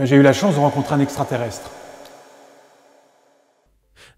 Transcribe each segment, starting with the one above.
J'ai eu la chance de rencontrer un extraterrestre.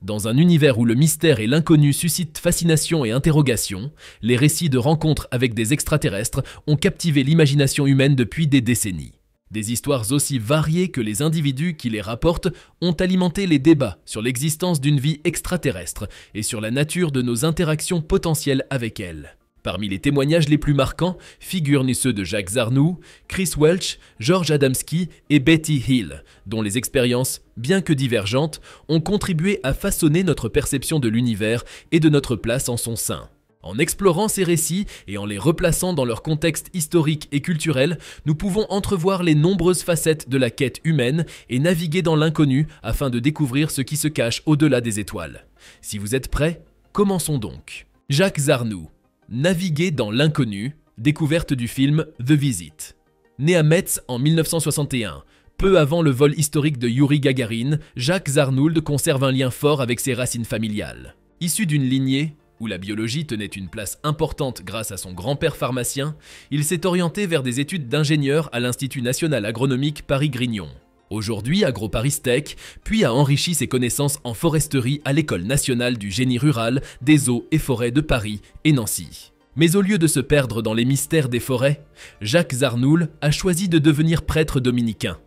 Dans un univers où le mystère et l'inconnu suscitent fascination et interrogation, les récits de rencontres avec des extraterrestres ont captivé l'imagination humaine depuis des décennies. Des histoires aussi variées que les individus qui les rapportent ont alimenté les débats sur l'existence d'une vie extraterrestre et sur la nature de nos interactions potentielles avec elle. Parmi les témoignages les plus marquants figurent ceux de Jacques Zarnoul, Chris Welch, George Adamski et Betty Hill, dont les expériences, bien que divergentes, ont contribué à façonner notre perception de l'univers et de notre place en son sein. En explorant ces récits et en les replaçant dans leur contexte historique et culturel, nous pouvons entrevoir les nombreuses facettes de la quête humaine et naviguer dans l'inconnu afin de découvrir ce qui se cache au-delà des étoiles. Si vous êtes prêts, commençons donc. Jacques Zarnoul. Naviguer dans l'inconnu, découverte du film The Visit. Né à Metz en 1961, peu avant le vol historique de Youri Gagarin, Jacques Zarnoul conserve un lien fort avec ses racines familiales. Issu d'une lignée où la biologie tenait une place importante grâce à son grand-père pharmacien, il s'est orienté vers des études d'ingénieur à l'Institut national agronomique Paris-Grignon. Aujourd'hui agro-Paris-Tech, puis a enrichi ses connaissances en foresterie à l'École nationale du génie rural, des eaux et forêts de Paris et Nancy. Mais au lieu de se perdre dans les mystères des forêts, Jacques Zarnoul a choisi de devenir prêtre dominicain.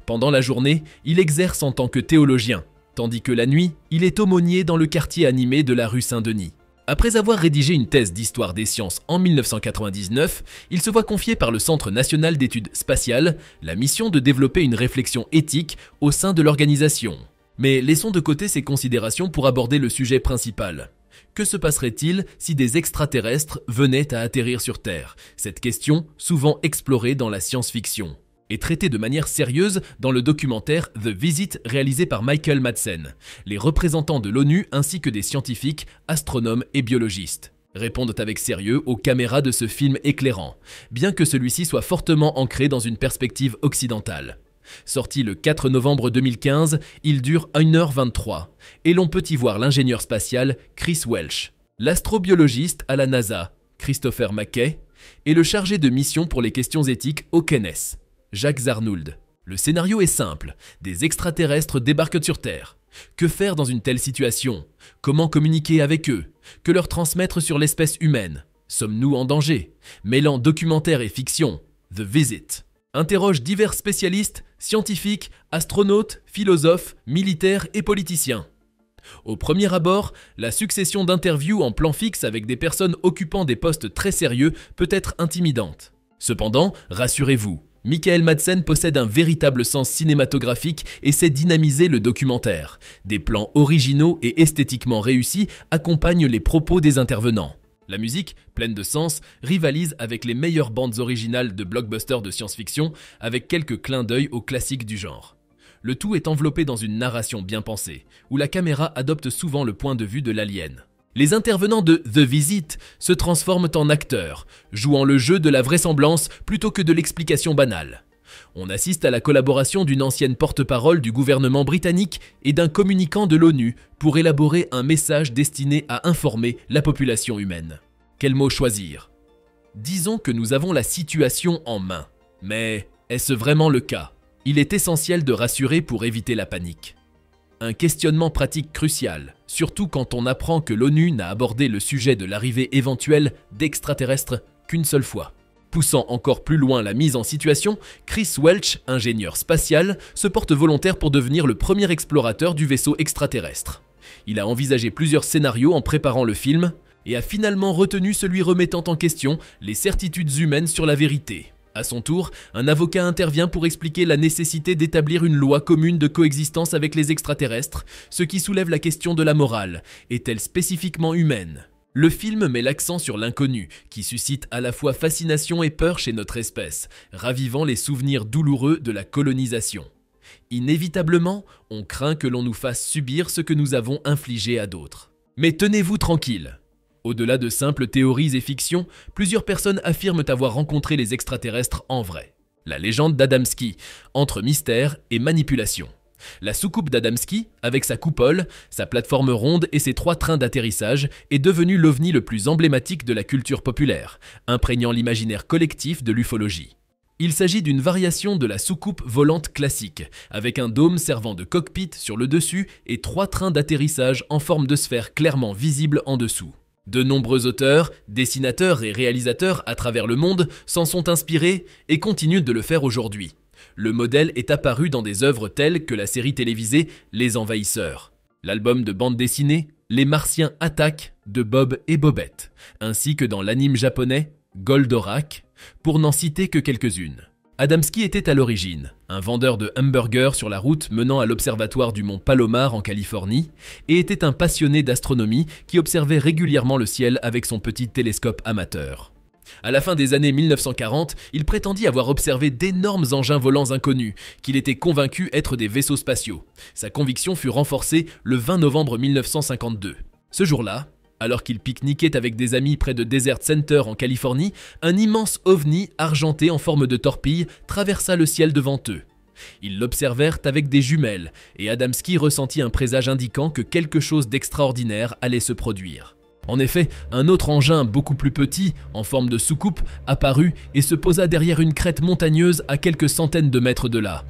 Pendant la journée, il exerce en tant que théologien, tandis que la nuit, il est aumônier dans le quartier animé de la rue Saint-Denis. Après avoir rédigé une thèse d'histoire des sciences en 1999, il se voit confier par le Centre national d'études spatiales la mission de développer une réflexion éthique au sein de l'organisation. Mais laissons de côté ces considérations pour aborder le sujet principal. Que se passerait-il si des extraterrestres venaient à atterrir sur Terre? Cette question, souvent explorée dans la science-fiction, est traitée de manière sérieuse dans le documentaire The Visit réalisé par Michael Madsen. Les représentants de l'ONU ainsi que des scientifiques, astronomes et biologistes répondent avec sérieux aux caméras de ce film éclairant, bien que celui-ci soit fortement ancré dans une perspective occidentale. Sorti le 4 novembre 2015, il dure 1h23 et l'on peut y voir l'ingénieur spatial Chris Welch, l'astrobiologiste à la NASA, Christopher McKay, et le chargé de mission pour les questions éthiques au CNES, Jacques Zarnoul. Le scénario est simple, des extraterrestres débarquent sur Terre. Que faire dans une telle situation? Comment communiquer avec eux? Que leur transmettre sur l'espèce humaine? Sommes-nous en danger? Mêlant documentaire et fiction, The Visit interroge divers spécialistes, scientifiques, astronautes, philosophes, militaires et politiciens. Au premier abord, la succession d'interviews en plan fixe avec des personnes occupant des postes très sérieux peut être intimidante. Cependant, rassurez-vous, Michael Madsen possède un véritable sens cinématographique et sait dynamiser le documentaire. Des plans originaux et esthétiquement réussis accompagnent les propos des intervenants. La musique, pleine de sens, rivalise avec les meilleures bandes originales de blockbusters de science-fiction avec quelques clins d'œil aux classiques du genre. Le tout est enveloppé dans une narration bien pensée, où la caméra adopte souvent le point de vue de l'alien. Les intervenants de The Visit se transforment en acteurs, jouant le jeu de la vraisemblance plutôt que de l'explication banale. On assiste à la collaboration d'une ancienne porte-parole du gouvernement britannique et d'un communicant de l'ONU pour élaborer un message destiné à informer la population humaine. Quel mot choisir? Disons que nous avons la situation en main. Mais est-ce vraiment le cas? Il est essentiel de rassurer pour éviter la panique. Un questionnement pratique crucial, surtout quand on apprend que l'ONU n'a abordé le sujet de l'arrivée éventuelle d'extraterrestres qu'une seule fois. Poussant encore plus loin la mise en situation, Chris Welch, ingénieur spatial, se porte volontaire pour devenir le premier explorateur du vaisseau extraterrestre. Il a envisagé plusieurs scénarios en préparant le film et a finalement retenu celui remettant en question les certitudes humaines sur la vérité. À son tour, un avocat intervient pour expliquer la nécessité d'établir une loi commune de coexistence avec les extraterrestres, ce qui soulève la question de la morale. Est-elle spécifiquement humaine? Le film met l'accent sur l'inconnu, qui suscite à la fois fascination et peur chez notre espèce, ravivant les souvenirs douloureux de la colonisation. Inévitablement, on craint que l'on nous fasse subir ce que nous avons infligé à d'autres. Mais tenez-vous tranquille. Au-delà de simples théories et fictions, plusieurs personnes affirment avoir rencontré les extraterrestres en vrai. La légende d'Adamski, entre mystère et manipulation. La soucoupe d'Adamski, avec sa coupole, sa plateforme ronde et ses 3 trains d'atterrissage, est devenue l'ovni le plus emblématique de la culture populaire, imprégnant l'imaginaire collectif de l'ufologie. Il s'agit d'une variation de la soucoupe volante classique, avec un dôme servant de cockpit sur le dessus et 3 trains d'atterrissage en forme de sphère clairement visibles en dessous. De nombreux auteurs, dessinateurs et réalisateurs à travers le monde s'en sont inspirés et continuent de le faire aujourd'hui. Le modèle est apparu dans des œuvres telles que la série télévisée Les Envahisseurs, l'album de bande dessinée Les Martiens attaquent de Bob et Bobette, ainsi que dans l'anime japonais Goldorak, pour n'en citer que quelques-unes. Adamski était à l'origine un vendeur de hamburgers sur la route menant à l'observatoire du mont Palomar en Californie et était un passionné d'astronomie qui observait régulièrement le ciel avec son petit télescope amateur. À la fin des années 1940, il prétendit avoir observé d'énormes engins volants inconnus, qu'il était convaincu être des vaisseaux spatiaux. Sa conviction fut renforcée le 20 novembre 1952. Ce jour-là, alors qu'il pique-niquait avec des amis près de Desert Center en Californie, un immense ovni argenté en forme de torpille traversa le ciel devant eux. Ils l'observèrent avec des jumelles et Adamski ressentit un présage indiquant que quelque chose d'extraordinaire allait se produire. En effet, un autre engin beaucoup plus petit, en forme de soucoupe, apparut et se posa derrière une crête montagneuse à quelques centaines de mètres de là.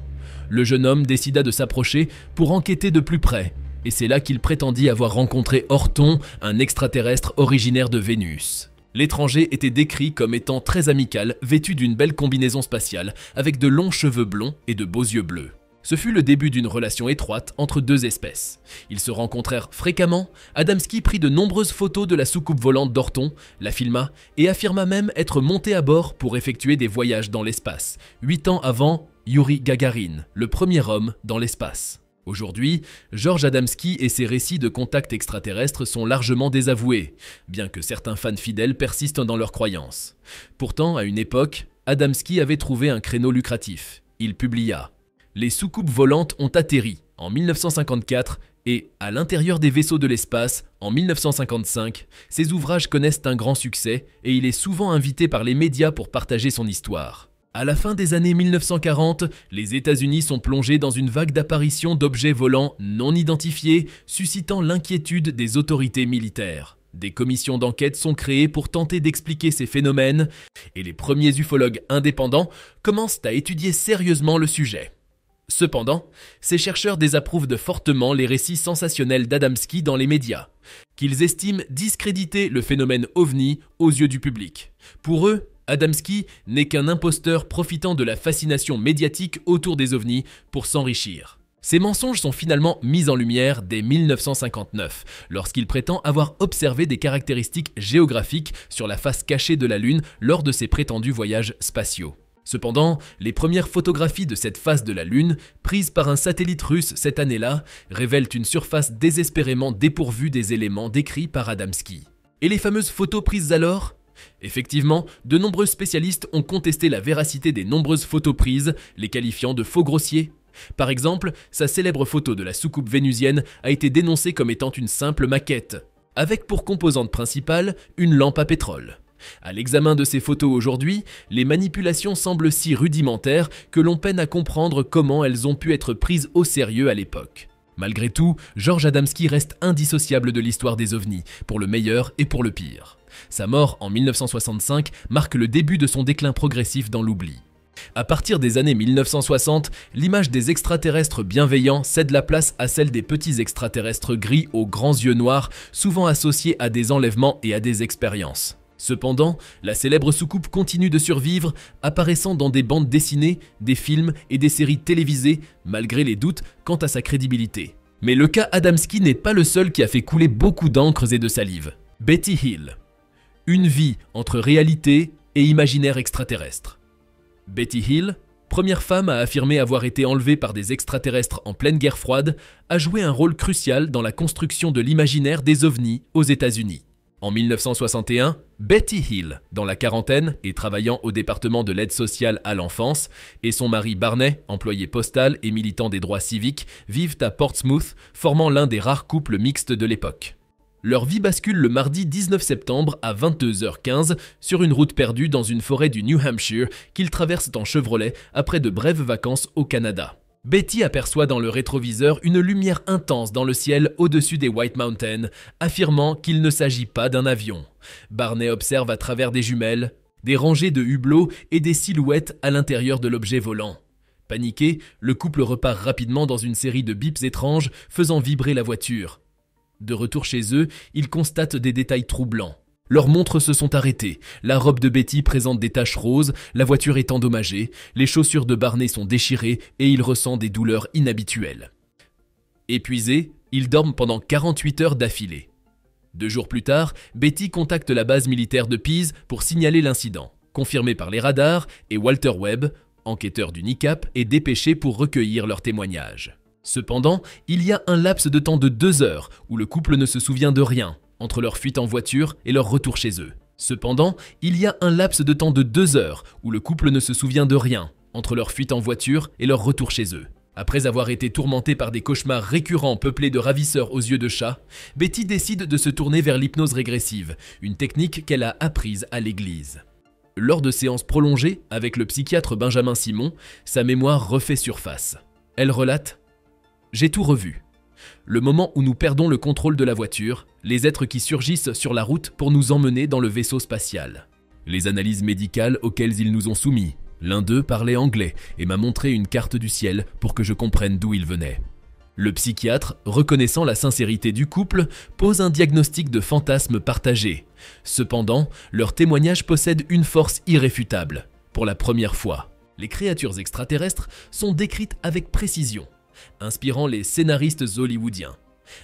Le jeune homme décida de s'approcher pour enquêter de plus près. Et c'est là qu'il prétendit avoir rencontré Orton, un extraterrestre originaire de Vénus. L'étranger était décrit comme étant très amical, vêtu d'une belle combinaison spatiale, avec de longs cheveux blonds et de beaux yeux bleus. Ce fut le début d'une relation étroite entre deux espèces. Ils se rencontrèrent fréquemment, Adamski prit de nombreuses photos de la soucoupe volante d'Orton, la filma et affirma même être monté à bord pour effectuer des voyages dans l'espace, 8 ans avant Yuri Gagarin, le premier homme dans l'espace. Aujourd'hui, George Adamski et ses récits de contacts extraterrestres sont largement désavoués, bien que certains fans fidèles persistent dans leurs croyances. Pourtant, à une époque, Adamski avait trouvé un créneau lucratif. Il publia « Les soucoupes volantes ont atterri » en 1954 et « À l'intérieur des vaisseaux de l'espace » en 1955. Ses ouvrages connaissent un grand succès et il est souvent invité par les médias pour partager son histoire. À la fin des années 1940, les États-Unis sont plongés dans une vague d'apparitions d'objets volants non identifiés, suscitant l'inquiétude des autorités militaires. Des commissions d'enquête sont créées pour tenter d'expliquer ces phénomènes, et les premiers ufologues indépendants commencent à étudier sérieusement le sujet. Cependant, ces chercheurs désapprouvent fortement les récits sensationnels d'Adamski dans les médias, qu'ils estiment discréditer le phénomène OVNI aux yeux du public. Pour eux, Adamski n'est qu'un imposteur profitant de la fascination médiatique autour des ovnis pour s'enrichir. Ces mensonges sont finalement mis en lumière dès 1959, lorsqu'il prétend avoir observé des caractéristiques géographiques sur la face cachée de la Lune lors de ses prétendus voyages spatiaux. Cependant, les premières photographies de cette face de la Lune, prises par un satellite russe cette année-là, révèlent une surface désespérément dépourvue des éléments décrits par Adamski. Et les fameuses photos prises alors ? Effectivement, de nombreux spécialistes ont contesté la véracité des nombreuses photos prises, les qualifiant de faux grossiers. Par exemple, sa célèbre photo de la soucoupe vénusienne a été dénoncée comme étant une simple maquette, avec pour composante principale une lampe à pétrole. À l'examen de ces photos aujourd'hui, les manipulations semblent si rudimentaires que l'on peine à comprendre comment elles ont pu être prises au sérieux à l'époque. Malgré tout, George Adamski reste indissociable de l'histoire des ovnis, pour le meilleur et pour le pire. Sa mort en 1965 marque le début de son déclin progressif dans l'oubli. À partir des années 1960, l'image des extraterrestres bienveillants cède la place à celle des petits extraterrestres gris aux grands yeux noirs, souvent associés à des enlèvements et à des expériences. Cependant, la célèbre soucoupe continue de survivre, apparaissant dans des bandes dessinées, des films et des séries télévisées, malgré les doutes quant à sa crédibilité. Mais le cas Adamski n'est pas le seul qui a fait couler beaucoup d'encre et de salive. Betty Hill. Une vie entre réalité et imaginaire extraterrestre. Betty Hill, première femme à affirmer avoir été enlevée par des extraterrestres en pleine guerre froide, a joué un rôle crucial dans la construction de l'imaginaire des ovnis aux États-Unis. En 1961, Betty Hill, dans la quarantaine et travaillant au département de l'aide sociale à l'enfance, et son mari Barney, employé postal et militant des droits civiques, vivent à Portsmouth, formant l'un des rares couples mixtes de l'époque. Leur vie bascule le mardi 19 septembre à 22h15 sur une route perdue dans une forêt du New Hampshire qu'ils traversent en Chevrolet après de brèves vacances au Canada. Betty aperçoit dans le rétroviseur une lumière intense dans le ciel au-dessus des White Mountains, affirmant qu'il ne s'agit pas d'un avion. Barney observe à travers des jumelles des rangées de hublots et des silhouettes à l'intérieur de l'objet volant. Paniqué, le couple repart rapidement dans une série de bips étranges faisant vibrer la voiture. De retour chez eux, ils constatent des détails troublants. Leurs montres se sont arrêtées, la robe de Betty présente des taches roses, la voiture est endommagée, les chaussures de Barney sont déchirées et il ressent des douleurs inhabituelles. Épuisés, ils dorment pendant 48 heures d'affilée. 2 jours plus tard, Betty contacte la base militaire de Pease pour signaler l'incident, confirmé par les radars, et Walter Webb, enquêteur du NICAP, est dépêché pour recueillir leurs témoignages. Cependant, il y a un laps de temps de 2 heures où le couple ne se souvient de rien, entre leur fuite en voiture et leur retour chez eux. Après avoir été tourmentés par des cauchemars récurrents peuplés de ravisseurs aux yeux de chat, Betty décide de se tourner vers l'hypnose régressive, une technique qu'elle a apprise à l'église. Lors de séances prolongées avec le psychiatre Benjamin Simon, sa mémoire refait surface. Elle relate « J'ai tout revu. Le moment où nous perdons le contrôle de la voiture, les êtres qui surgissent sur la route pour nous emmener dans le vaisseau spatial. Les analyses médicales auxquelles ils nous ont soumis. L'un d'eux parlait anglais et m'a montré une carte du ciel pour que je comprenne d'où il venait. » Le psychiatre, reconnaissant la sincérité du couple, pose un diagnostic de fantasme partagé. Cependant, leur témoignage possède une force irréfutable. Pour la première fois, les créatures extraterrestres sont décrites avec précision, inspirant les scénaristes hollywoodiens.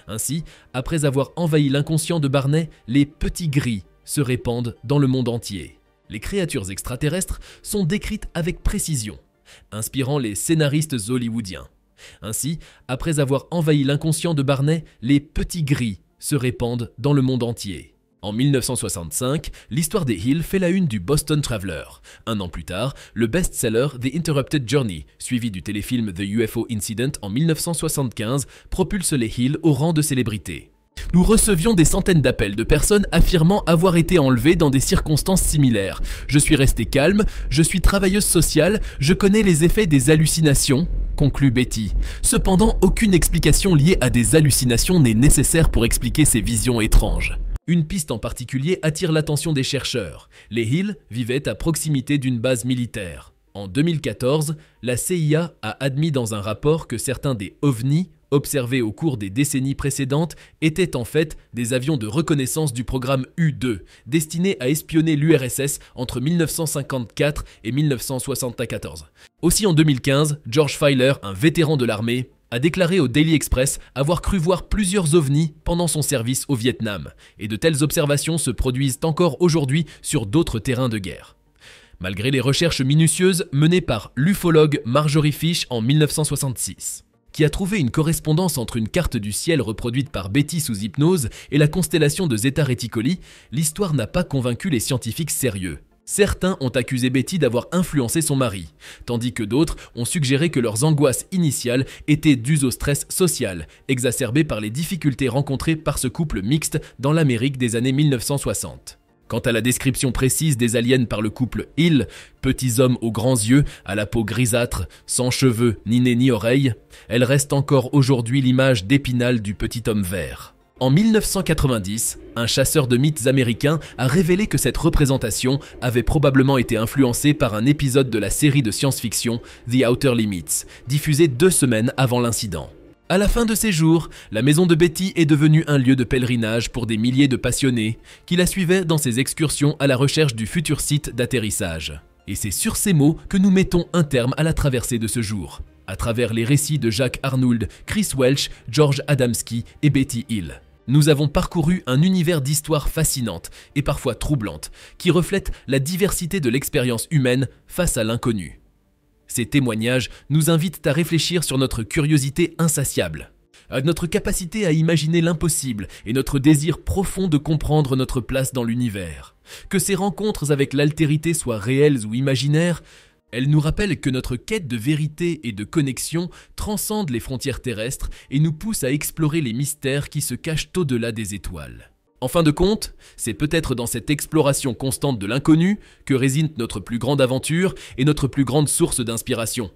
Ainsi, après avoir envahi l'inconscient de Barney, les petits gris se répandent dans le monde entier. Les créatures extraterrestres sont décrites avec précision, inspirant les scénaristes hollywoodiens. Ainsi, après avoir envahi l'inconscient de Barney, les petits gris se répandent dans le monde entier. En 1965, l'histoire des Hill fait la une du Boston Traveler. 1 an plus tard, le best-seller The Interrupted Journey, suivi du téléfilm The UFO Incident en 1975, propulse les Hill au rang de célébrité. Nous recevions des centaines d'appels de personnes affirmant avoir été enlevées dans des circonstances similaires. Je suis restée calme, je suis travailleuse sociale, je connais les effets des hallucinations, conclut Betty. Cependant, aucune explication liée à des hallucinations n'est nécessaire pour expliquer ces visions étranges. Une piste en particulier attire l'attention des chercheurs. Les Hill vivaient à proximité d'une base militaire. En 2014, la CIA a admis dans un rapport que certains des ovnis observés au cours des décennies précédentes étaient en fait des avions de reconnaissance du programme U-2, destinés à espionner l'URSS entre 1954 et 1974. Aussi en 2015, George Filer, un vétéran de l'armée, a déclaré au Daily Express avoir cru voir plusieurs ovnis pendant son service au Vietnam, et de telles observations se produisent encore aujourd'hui sur d'autres terrains de guerre. Malgré les recherches minutieuses menées par l'ufologue Marjorie Fish en 1966. Qui a trouvé une correspondance entre une carte du ciel reproduite par Betty sous hypnose et la constellation de Zeta Reticuli, l'histoire n'a pas convaincu les scientifiques sérieux. Certains ont accusé Betty d'avoir influencé son mari, tandis que d'autres ont suggéré que leurs angoisses initiales étaient dues au stress social, exacerbé par les difficultés rencontrées par ce couple mixte dans l'Amérique des années 1960. Quant à la description précise des aliens par le couple Hill, petits hommes aux grands yeux, à la peau grisâtre, sans cheveux, ni nez ni oreilles, elle reste encore aujourd'hui l'image d'Épinal du petit homme vert. En 1990, un chasseur de mythes américain a révélé que cette représentation avait probablement été influencée par un épisode de la série de science-fiction The Outer Limits, diffusée 2 semaines avant l'incident. À la fin de ses jours, la maison de Betty est devenue un lieu de pèlerinage pour des milliers de passionnés qui la suivaient dans ses excursions à la recherche du futur site d'atterrissage. Et c'est sur ces mots que nous mettons un terme à la traversée de ce jour, à travers les récits de Jack Arnould, Chris Welch, George Adamski et Betty Hill. Nous avons parcouru un univers d'histoires fascinantes et parfois troublantes qui reflètent la diversité de l'expérience humaine face à l'inconnu. Ces témoignages nous invitent à réfléchir sur notre curiosité insatiable, à notre capacité à imaginer l'impossible et notre désir profond de comprendre notre place dans l'univers. Que ces rencontres avec l'altérité soient réelles ou imaginaires, elles nous rappellent que notre quête de vérité et de connexion transcende les frontières terrestres et nous pousse à explorer les mystères qui se cachent au-delà des étoiles. En fin de compte, c'est peut-être dans cette exploration constante de l'inconnu que réside notre plus grande aventure et notre plus grande source d'inspiration.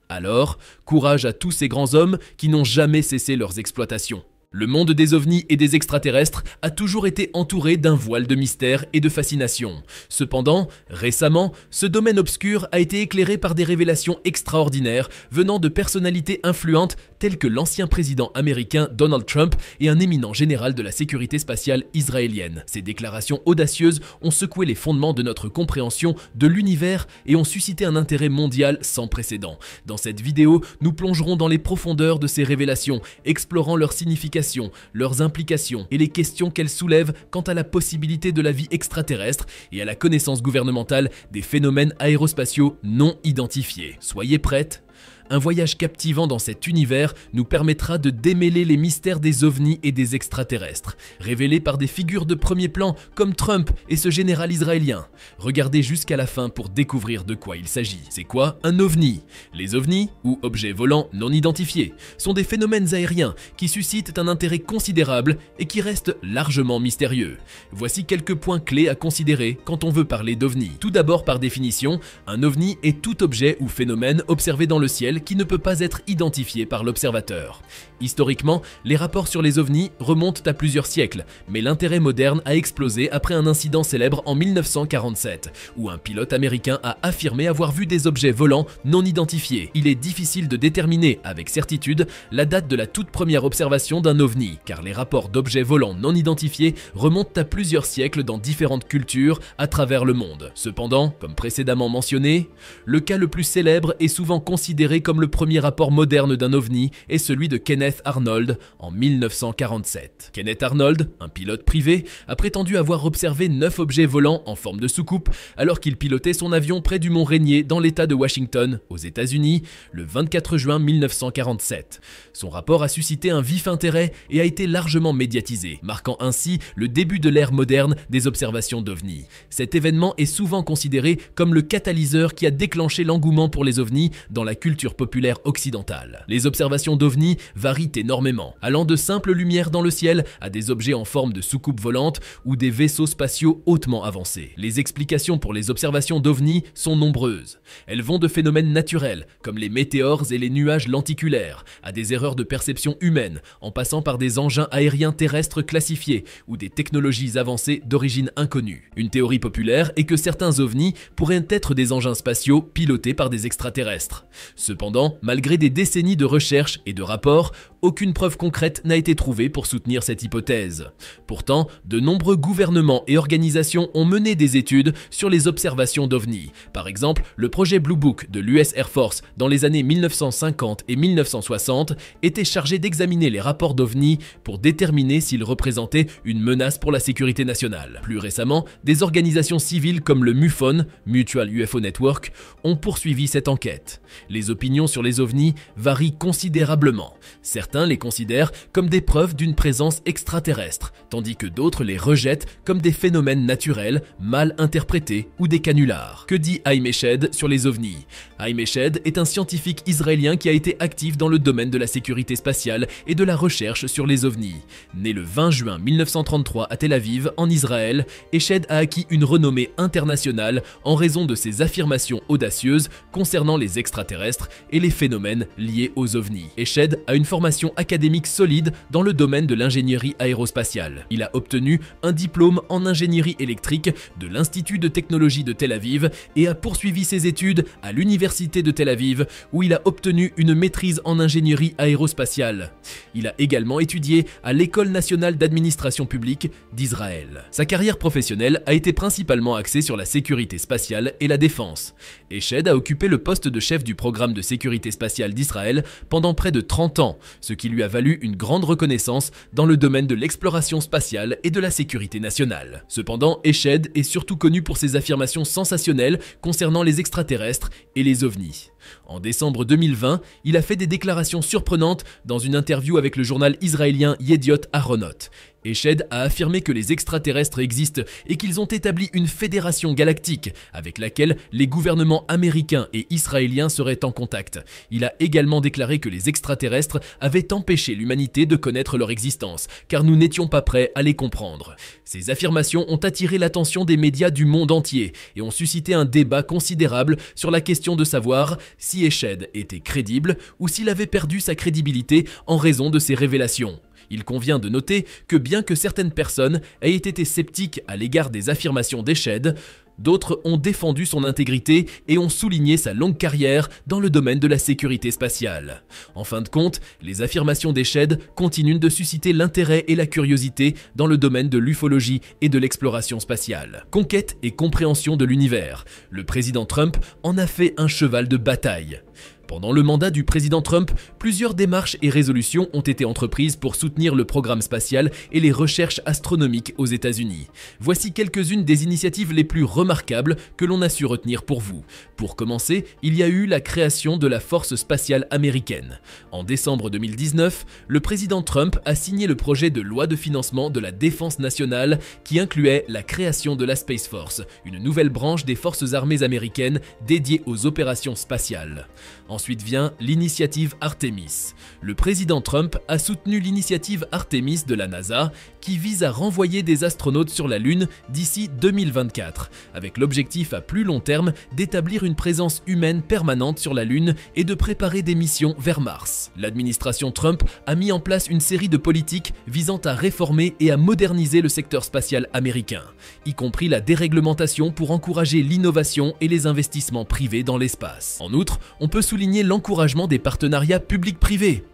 Alors, courage à tous ces grands hommes qui n'ont jamais cessé leurs exploitations. Le monde des ovnis et des extraterrestres a toujours été entouré d'un voile de mystère et de fascination. Cependant, récemment, ce domaine obscur a été éclairé par des révélations extraordinaires venant de personnalités influentes telles que l'ancien président américain Donald Trump et un éminent général de la sécurité spatiale israélienne. Ces déclarations audacieuses ont secoué les fondements de notre compréhension de l'univers et ont suscité un intérêt mondial sans précédent. Dans cette vidéo, nous plongerons dans les profondeurs de ces révélations, explorant leur signification, leurs implications et les questions qu'elles soulèvent quant à la possibilité de la vie extraterrestre et à la connaissance gouvernementale des phénomènes aérospatiaux non identifiés. Soyez prêtes. Un voyage captivant dans cet univers nous permettra de démêler les mystères des ovnis et des extraterrestres, révélés par des figures de premier plan comme Trump et ce général israélien. Regardez jusqu'à la fin pour découvrir de quoi il s'agit. C'est quoi un ovni? Les ovnis, ou objets volants non identifiés, sont des phénomènes aériens qui suscitent un intérêt considérable et qui restent largement mystérieux. Voici quelques points clés à considérer quand on veut parler d'ovnis. Tout d'abord, par définition, un ovni est tout objet ou phénomène observé dans le ciel qui ne peut pas être identifié par l'observateur. Historiquement, les rapports sur les ovnis remontent à plusieurs siècles, mais l'intérêt moderne a explosé après un incident célèbre en 1947, où un pilote américain a affirmé avoir vu des objets volants non identifiés. Il est difficile de déterminer avec certitude la date de la toute première observation d'un ovni, car les rapports d'objets volants non identifiés remontent à plusieurs siècles dans différentes cultures à travers le monde. Cependant, comme précédemment mentionné, le cas le plus célèbre est souvent considéré comme le premier rapport moderne d'un ovni est celui de Kenneth Arnold en 1947. Kenneth Arnold, un pilote privé, a prétendu avoir observé 9 objets volants en forme de soucoupe alors qu'il pilotait son avion près du mont Rainier dans l'état de Washington, aux États-Unis, le 24 juin 1947. Son rapport a suscité un vif intérêt et a été largement médiatisé, marquant ainsi le début de l'ère moderne des observations d'ovnis. Cet événement est souvent considéré comme le catalyseur qui a déclenché l'engouement pour les ovnis dans la culture populaire occidentale. Les observations d'ovnis varient énormément, allant de simples lumières dans le ciel à des objets en forme de soucoupe volante ou des vaisseaux spatiaux hautement avancés. Les explications pour les observations d'ovnis sont nombreuses. Elles vont de phénomènes naturels, comme les météores et les nuages lenticulaires, à des erreurs de perception humaine, en passant par des engins aériens terrestres classifiés ou des technologies avancées d'origine inconnue. Une théorie populaire est que certains ovnis pourraient être des engins spatiaux pilotés par des extraterrestres. Cependant, malgré des décennies de recherches et de rapports, aucune preuve concrète n'a été trouvée pour soutenir cette hypothèse. Pourtant, de nombreux gouvernements et organisations ont mené des études sur les observations d'ovnis. Par exemple, le projet Blue Book de l'US Air Force dans les années 1950 et 1960 était chargé d'examiner les rapports d'ovnis pour déterminer s'ils représentaient une menace pour la sécurité nationale. Plus récemment, des organisations civiles comme le MUFON, Mutual UFO Network, ont poursuivi cette enquête. Les opinions sur les ovnis varient considérablement. Certains les considèrent comme des preuves d'une présence extraterrestre, tandis que d'autres les rejettent comme des phénomènes naturels mal interprétés ou des canulars. Que dit Haim Eshed sur les ovnis? Haim Eshed est un scientifique israélien qui a été actif dans le domaine de la sécurité spatiale et de la recherche sur les ovnis. Né le 20 juin 1933 à Tel Aviv, en Israël, Eshed a acquis une renommée internationale en raison de ses affirmations audacieuses concernant les extraterrestres et les phénomènes liés aux ovnis. Eshed a une formation académique solide dans le domaine de l'ingénierie aérospatiale. Il a obtenu un diplôme en ingénierie électrique de l'Institut de technologie de Tel Aviv et a poursuivi ses études à l'Université de Tel Aviv où il a obtenu une maîtrise en ingénierie aérospatiale. Il a également étudié à l'École nationale d'administration publique d'Israël. Sa carrière professionnelle a été principalement axée sur la sécurité spatiale et la défense. Eshed a occupé le poste de chef du programme de sécurité spatiale d'Israël pendant près de 30 ans, ce qui lui a valu une grande reconnaissance dans le domaine de l'exploration spatiale et de la sécurité nationale. Cependant, Eshed est surtout connu pour ses affirmations sensationnelles concernant les extraterrestres et les ovnis. En décembre 2020, il a fait des déclarations surprenantes dans une interview avec le journal israélien Yediot Ahronot. Eshed a affirmé que les extraterrestres existent et qu'ils ont établi une fédération galactique avec laquelle les gouvernements américains et israéliens seraient en contact. Il a également déclaré que les extraterrestres avaient empêché l'humanité de connaître leur existence, car nous n'étions pas prêts à les comprendre. Ces affirmations ont attiré l'attention des médias du monde entier et ont suscité un débat considérable sur la question de savoir si Eshed était crédible ou s'il avait perdu sa crédibilité en raison de ces révélations. Il convient de noter que bien que certaines personnes aient été sceptiques à l'égard des affirmations d'Eshed, d'autres ont défendu son intégrité et ont souligné sa longue carrière dans le domaine de la sécurité spatiale. En fin de compte, les affirmations d'Eshed continuent de susciter l'intérêt et la curiosité dans le domaine de l'ufologie et de l'exploration spatiale. Conquête et compréhension de l'univers. Le président Trump en a fait un cheval de bataille. Pendant le mandat du président Trump, plusieurs démarches et résolutions ont été entreprises pour soutenir le programme spatial et les recherches astronomiques aux États-Unis. Voici quelques-unes des initiatives les plus remarquables que l'on a su retenir pour vous. Pour commencer, il y a eu la création de la Force spatiale américaine. En décembre 2019, le président Trump a signé le projet de loi de financement de la défense nationale qui incluait la création de la Space Force, une nouvelle branche des forces armées américaines dédiée aux opérations spatiales. Ensuite vient l'initiative Artemis. Le président Trump a soutenu l'initiative Artemis de la NASA qui vise à renvoyer des astronautes sur la Lune d'ici 2024, avec l'objectif à plus long terme d'établir une présence humaine permanente sur la Lune et de préparer des missions vers Mars. L'administration Trump a mis en place une série de politiques visant à réformer et à moderniser le secteur spatial américain, y compris la déréglementation pour encourager l'innovation et les investissements privés dans l'espace. En outre, on peut souligner l'encouragement des partenariats publics-privés.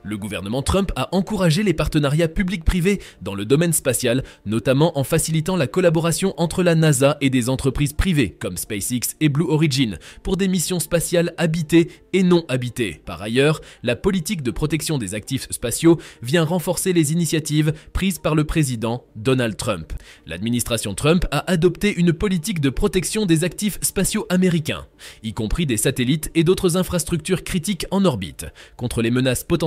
Le gouvernement Trump a encouragé les partenariats publics-privés dans le domaine spatial, notamment en facilitant la collaboration entre la NASA et des entreprises privées comme SpaceX et Blue Origin pour des missions spatiales habitées et non habitées. Par ailleurs, la politique de protection des actifs spatiaux vient renforcer les initiatives prises par le président Donald Trump. L'administration Trump a adopté une politique de protection des actifs spatiaux américains, y compris des satellites et d'autres infrastructures critiques en orbite, contre les menaces potentielles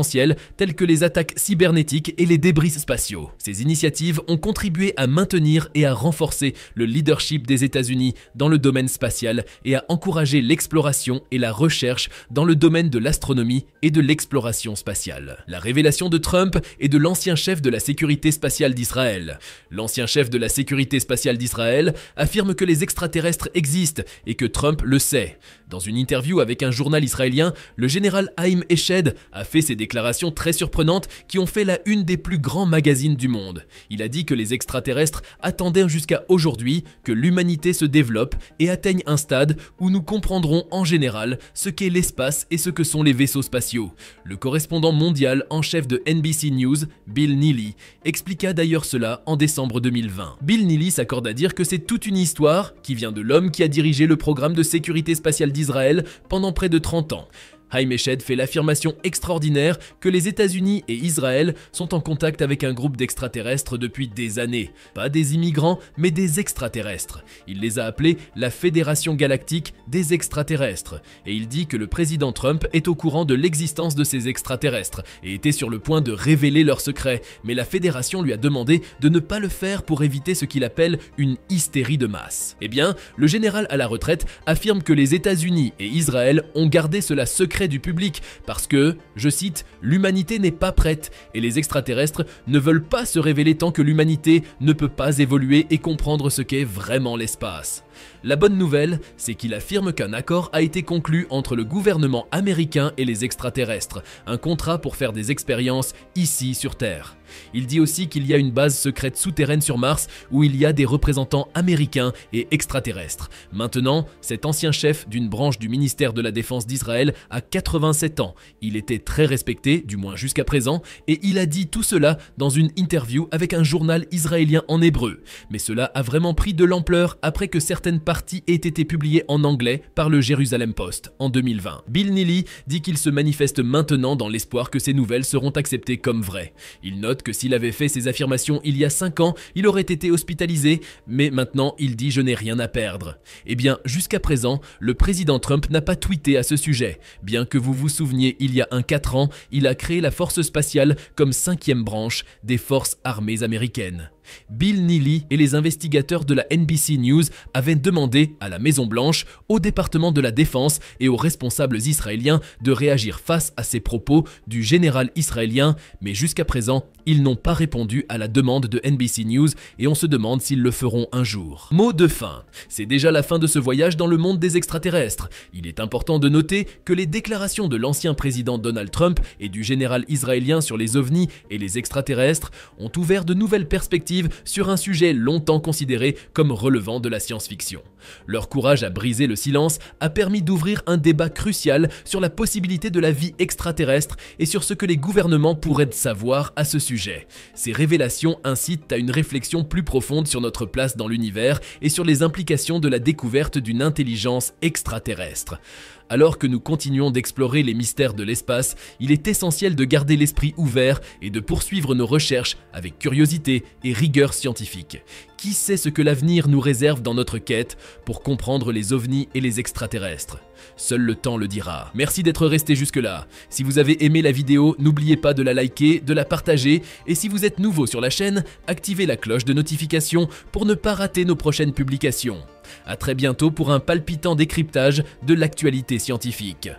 telles que les attaques cybernétiques et les débris spatiaux. Ces initiatives ont contribué à maintenir et à renforcer le leadership des États-Unis dans le domaine spatial et à encourager l'exploration et la recherche dans le domaine de l'astronomie et de l'exploration spatiale. La révélation de Trump et de l'ancien chef de la sécurité spatiale d'Israël. L'ancien chef de la sécurité spatiale d'Israël affirme que les extraterrestres existent et que Trump le sait. Dans une interview avec un journal israélien, le général Haim Eshed a fait ces déclarations très surprenantes qui ont fait la une des plus grands magazines du monde. Il a dit que les extraterrestres attendaient jusqu'à aujourd'hui que l'humanité se développe et atteigne un stade où nous comprendrons en général ce qu'est l'espace et ce que sont les vaisseaux spatiaux. Le correspondant mondial en chef de NBC News, Bill Neely, expliqua d'ailleurs cela en décembre 2020. Bill Neely s'accorde à dire que c'est toute une histoire qui vient de l'homme qui a dirigé le programme de sécurité spatiale d'Israël pendant près de 30 ans. Haim Eshed fait l'affirmation extraordinaire que les États-Unis et Israël sont en contact avec un groupe d'extraterrestres depuis des années. Pas des immigrants, mais des extraterrestres. Il les a appelés la Fédération Galactique des extraterrestres. Et il dit que le président Trump est au courant de l'existence de ces extraterrestres et était sur le point de révéler leurs secrets. Mais la Fédération lui a demandé de ne pas le faire pour éviter ce qu'il appelle une hystérie de masse. Eh bien, le général à la retraite affirme que les États-Unis et Israël ont gardé cela secret du public parce que, je cite, « l'humanité n'est pas prête et les extraterrestres ne veulent pas se révéler tant que l'humanité ne peut pas évoluer et comprendre ce qu'est vraiment l'espace ». La bonne nouvelle, c'est qu'il affirme qu'un accord a été conclu entre le gouvernement américain et les extraterrestres, un contrat pour faire des expériences ici sur Terre. Il dit aussi qu'il y a une base secrète souterraine sur Mars où il y a des représentants américains et extraterrestres. Maintenant, cet ancien chef d'une branche du ministère de la Défense d'Israël a 87 ans. Il était très respecté, du moins jusqu'à présent, et il a dit tout cela dans une interview avec un journal israélien en hébreu. Mais cela a vraiment pris de l'ampleur après que certaines parties aient été publiées en anglais par le Jerusalem Post en 2020. Bill Neely dit qu'il se manifeste maintenant dans l'espoir que ces nouvelles seront acceptées comme vraies. Il note que s'il avait fait ces affirmations il y a 5 ans, il aurait été hospitalisé, mais maintenant il dit « je n'ai rien à perdre ». Eh bien, jusqu'à présent, le président Trump n'a pas tweeté à ce sujet. Bien que vous vous souveniez, il y a 4 ans, il a créé la force spatiale comme 5e branche des forces armées américaines. Bill Neely et les investigateurs de la NBC News avaient demandé à la Maison-Blanche, au département de la Défense et aux responsables israéliens de réagir face à ces propos du général israélien, mais jusqu'à présent, ils n'ont pas répondu à la demande de NBC News et on se demande s'ils le feront un jour. Mot de fin. C'est déjà la fin de ce voyage dans le monde des extraterrestres. Il est important de noter que les déclarations de l'ancien président Donald Trump et du général israélien sur les ovnis et les extraterrestres ont ouvert de nouvelles perspectives sur un sujet longtemps considéré comme relevant de la science-fiction. Leur courage à briser le silence a permis d'ouvrir un débat crucial sur la possibilité de la vie extraterrestre et sur ce que les gouvernements pourraient savoir à ce sujet. Ces révélations incitent à une réflexion plus profonde sur notre place dans l'univers et sur les implications de la découverte d'une intelligence extraterrestre. Alors que nous continuons d'explorer les mystères de l'espace, il est essentiel de garder l'esprit ouvert et de poursuivre nos recherches avec curiosité et rigueur scientifique. Qui sait ce que l'avenir nous réserve dans notre quête pour comprendre les ovnis et les extraterrestres? Seul le temps le dira. Merci d'être resté jusque-là. Si vous avez aimé la vidéo, n'oubliez pas de la liker, de la partager et si vous êtes nouveau sur la chaîne, activez la cloche de notification pour ne pas rater nos prochaines publications. À très bientôt pour un palpitant décryptage de l'actualité scientifique.